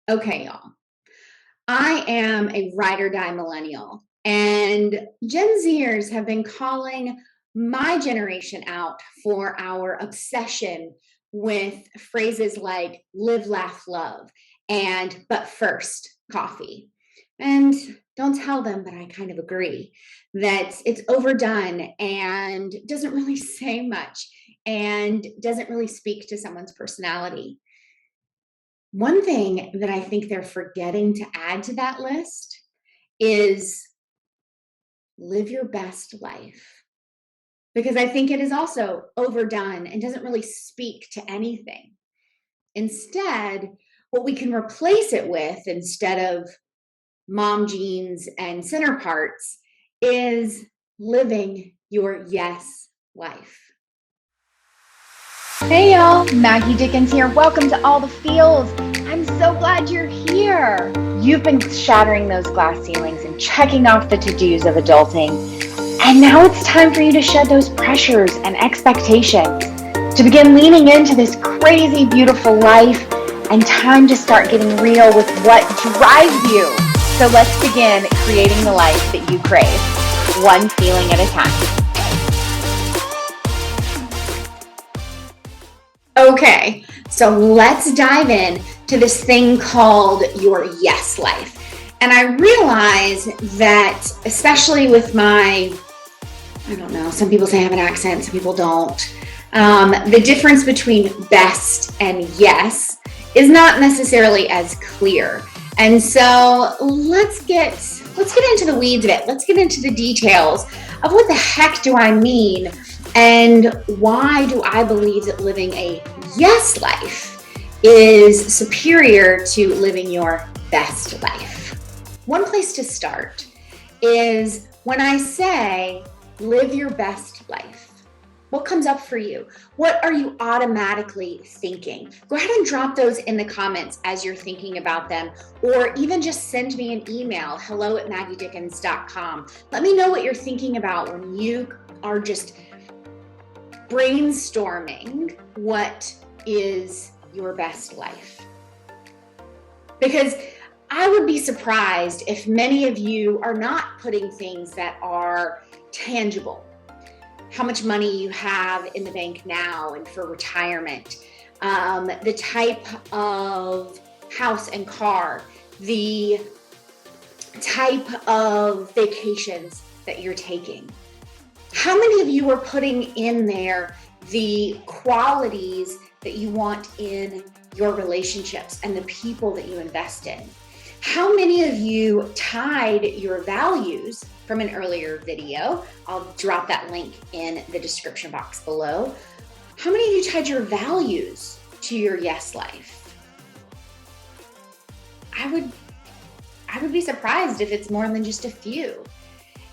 Okay, y'all. I am a ride or die millennial, and Gen Zers have been calling my generation out for our obsession with phrases like live, laugh, love, and but first, coffee. And don't tell them, but I kind of agree that it's overdone and doesn't really say much and doesn't really speak to someone's personality. One thing that I think they're forgetting to add to that list is live your best life. Because I think it is also overdone and doesn't really speak to anything. Instead, what we can replace it with instead of mom jeans and center parts is living your yes life. Hey y'all, Maggie Dickens here. Welcome to All the Feels. I'm so glad you're here. You've been shattering those glass ceilings and checking off the to-dos of adulting. And now it's time for you to shed those pressures and expectations, to begin leaning into this crazy, beautiful life, and time to start getting real with what drives you. So let's begin creating the life that you crave, one feeling at a time. Okay, so let's dive in to this thing called your yes life. And I realize that, especially with I don't know, some people say I have an accent, some people don't. The difference between best and yes is not necessarily as clear. And so let's get into the weeds of it. Let's get into the details of what the heck do I mean and why do I believe that living a yes life is superior to living your best life. One place to start is when I say live your best life. What comes up for you? What are you automatically thinking? Go ahead and drop those in the comments as you're thinking about them, or even just send me an email, hello@maggiedickens.com. Let me know what you're thinking about when you are just brainstorming what is your best life. Because I would be surprised if many of you are not putting things that are tangible. How much money you have in the bank now and for retirement, the type of house and car, the type of vacations that you're taking. How many of you are putting in there the qualities that you want in your relationships and the people that you invest in? How many of you tied your values from an earlier video? I'll drop that link in the description box below. How many of you tied your values to your yes life? I would be surprised if it's more than just a few.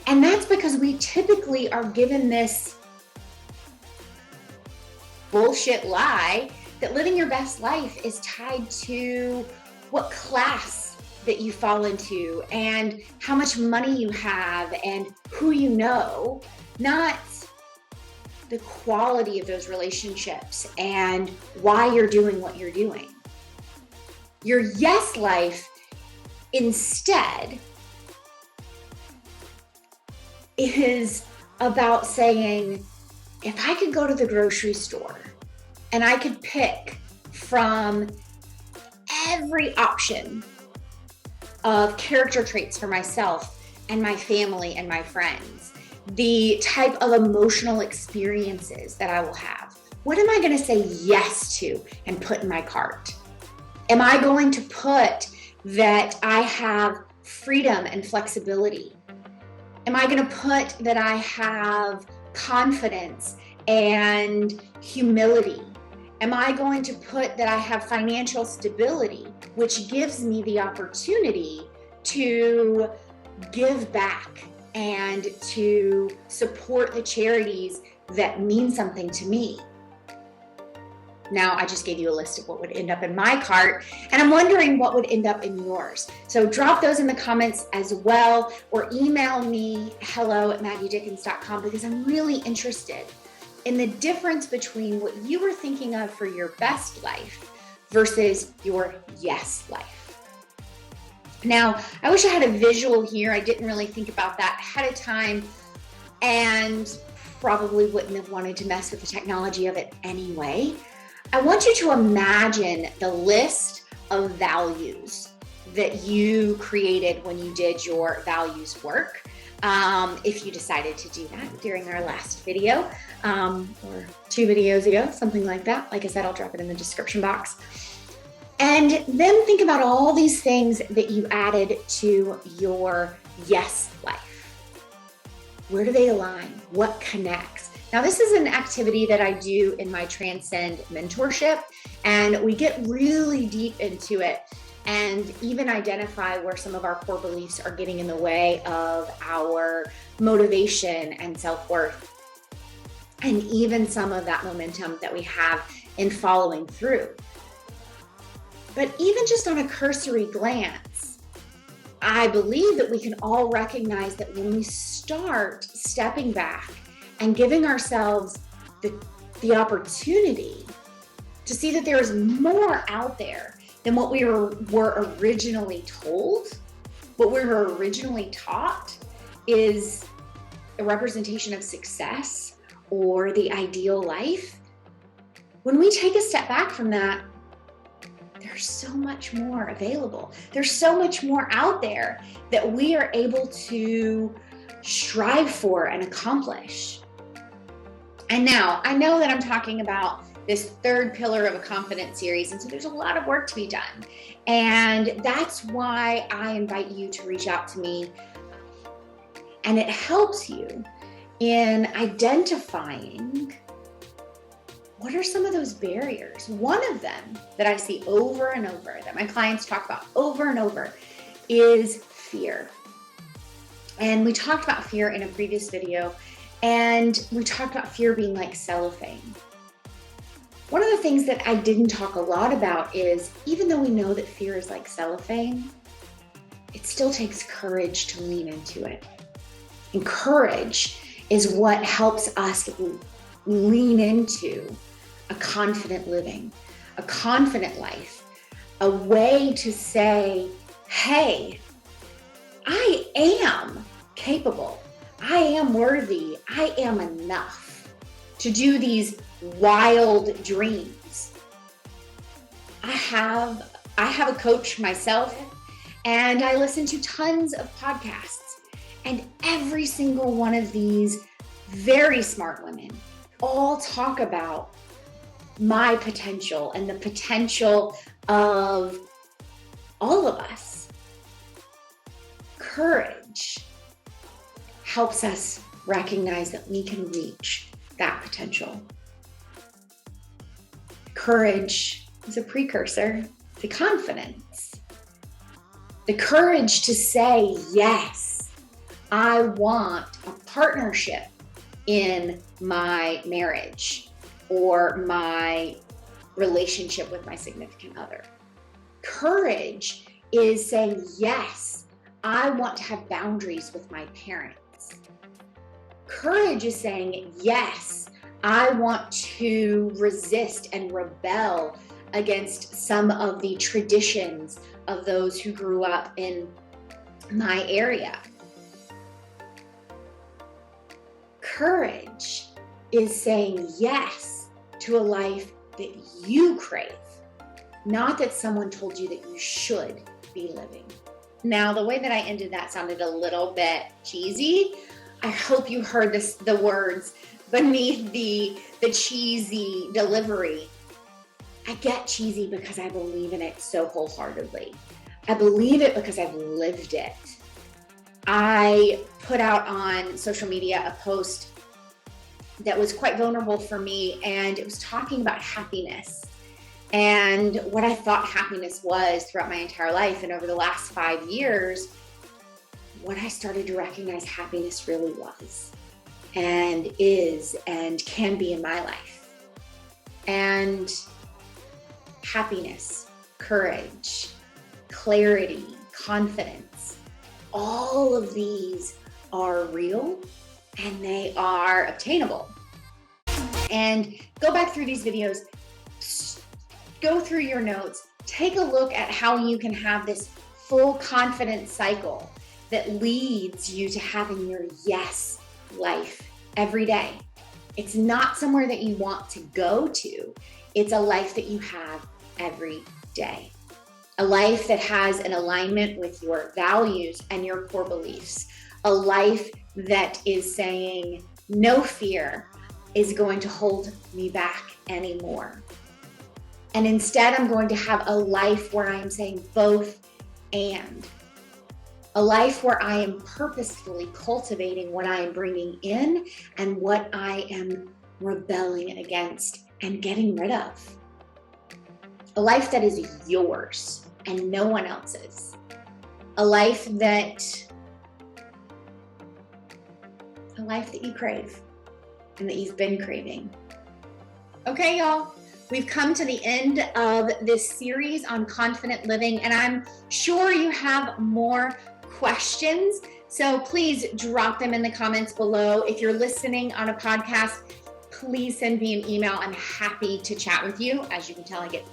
And that's because we typically are given this bullshit lie that living your best life is tied to what class that you fall into and how much money you have and who you know, not the quality of those relationships and why you're doing what you're doing. Your yes life instead is about saying, if I could go to the grocery store and I could pick from every option of character traits for myself and my family and my friends, the type of emotional experiences that I will have, what am I going to say yes to and put in my cart? Am I going to put that I have freedom and flexibility? Am I going to put that I have confidence and humility? Am I going to put that I have financial stability, which gives me the opportunity to give back and to support the charities that mean something to me? Now, I just gave you a list of what would end up in my cart, and I'm wondering what would end up in yours. So drop those in the comments as well, or email me, hello@maggiedickens.com, because I'm really interested in the difference between what you were thinking of for your best life versus your yes life. Now, I wish I had a visual here. I didn't really think about that ahead of time and probably wouldn't have wanted to mess with the technology of it anyway. I want you to imagine the list of values that you created when you did your values work. If you decided to do that during our last video, or 2 videos ago, something like that. Like I said, I'll drop it in the description box. And then think about all these things that you added to your yes life. Where do they align? What connects? Now, this is an activity that I do in my Transcend Mentorship, and we get really deep into it and even identify where some of our core beliefs are getting in the way of our motivation and self-worth, and even some of that momentum that we have in following through. But even just on a cursory glance, I believe that we can all recognize that when we start stepping back and giving ourselves the opportunity to see that there is more out there than what we were originally told, what we were originally taught is a representation of success or the ideal life. When we take a step back from that, there's so much more available. There's so much more out there that we are able to strive for and accomplish. And now, I know that I'm talking about this 3rd pillar of a confidence series, and so there's a lot of work to be done. And that's why I invite you to reach out to me. And it helps you in identifying what are some of those barriers. One of them that I see over and over, that my clients talk about over and over, is fear. And we talked about fear in a previous video, and we talked about fear being like cellophane. One of the things that I didn't talk a lot about is, even though we know that fear is like cellophane, it still takes courage to lean into it. And courage is what helps us lean into a confident living, a confident life, a way to say, hey, I am capable, I am worthy, I am enough to do these wild dreams. I have a coach myself, and I listen to tons of podcasts, and every single one of these very smart women all talk about my potential and the potential of all of us. Courage helps us recognize that we can reach that potential. Courage is a precursor to confidence. The courage to say, yes, I want a partnership in my marriage or my relationship with my significant other. Courage is saying, yes, I want to have boundaries with my parents. Courage is saying, yes, I want to resist and rebel against some of the traditions of those who grew up in my area. Courage is saying yes to a life that you crave, not that someone told you that you should be living. Now, the way that I ended that sounded a little bit cheesy. I hope you heard the words beneath the cheesy delivery. I get cheesy because I believe in it so wholeheartedly. I believe it because I've lived it. I put out on social media a post that was quite vulnerable for me, and it was talking about happiness and what I thought happiness was throughout my entire life. And over the last 5 years, what I started to recognize happiness really was and is and can be in my life. And happiness, courage, clarity, confidence, all of these are real and they are obtainable. And go back through these videos, go through your notes, take a look at how you can have this full confidence cycle that leads you to having your yes life every day. It's not somewhere that you want to go to. It's a life that you have every day. A life that has an alignment with your values and your core beliefs. A life that is saying, no fear is going to hold me back anymore. And instead, I'm going to have a life where I am saying both and. A life where I am purposefully cultivating what I am bringing in and what I am rebelling against and getting rid of. A life that is yours and no one else's. A life that you crave and that you've been craving. Okay, y'all. We've come to the end of this series on confident living, and I'm sure you have more questions. So please drop them in the comments below. If you're listening on a podcast, please send me an email. I'm happy to chat with you. As you can tell, I get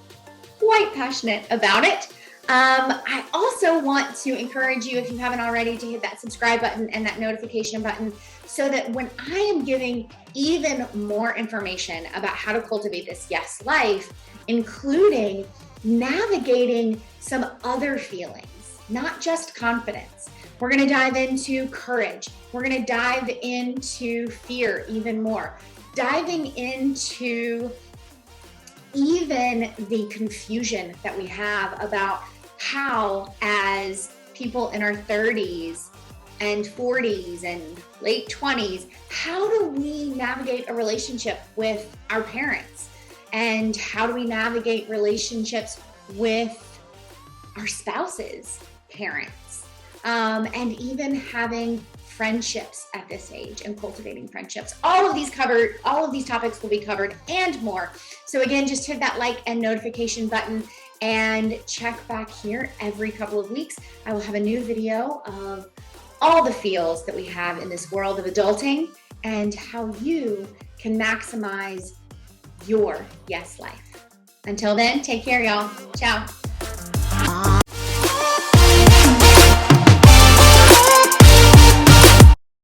quite passionate about it. I also want to encourage you, if you haven't already, to hit that subscribe button and that notification button so that when I am giving even more information about how to cultivate this yes life, including navigating some other feelings, not just confidence. We're going to dive into courage. We're going to dive into fear even more, diving into even the confusion that we have about how, as people in our 30s and 40s and late 20s, how do we navigate a relationship with our parents? And how do we navigate relationships with our spouses, parents, and even having friendships at this age and cultivating friendships. All of these topics will be covered and more. So again, just hit that like and notification button and check back here every couple of weeks. I will have a new video of all the feels that we have in this world of adulting and how you can maximize your yes life. Until then, take care, y'all. Ciao.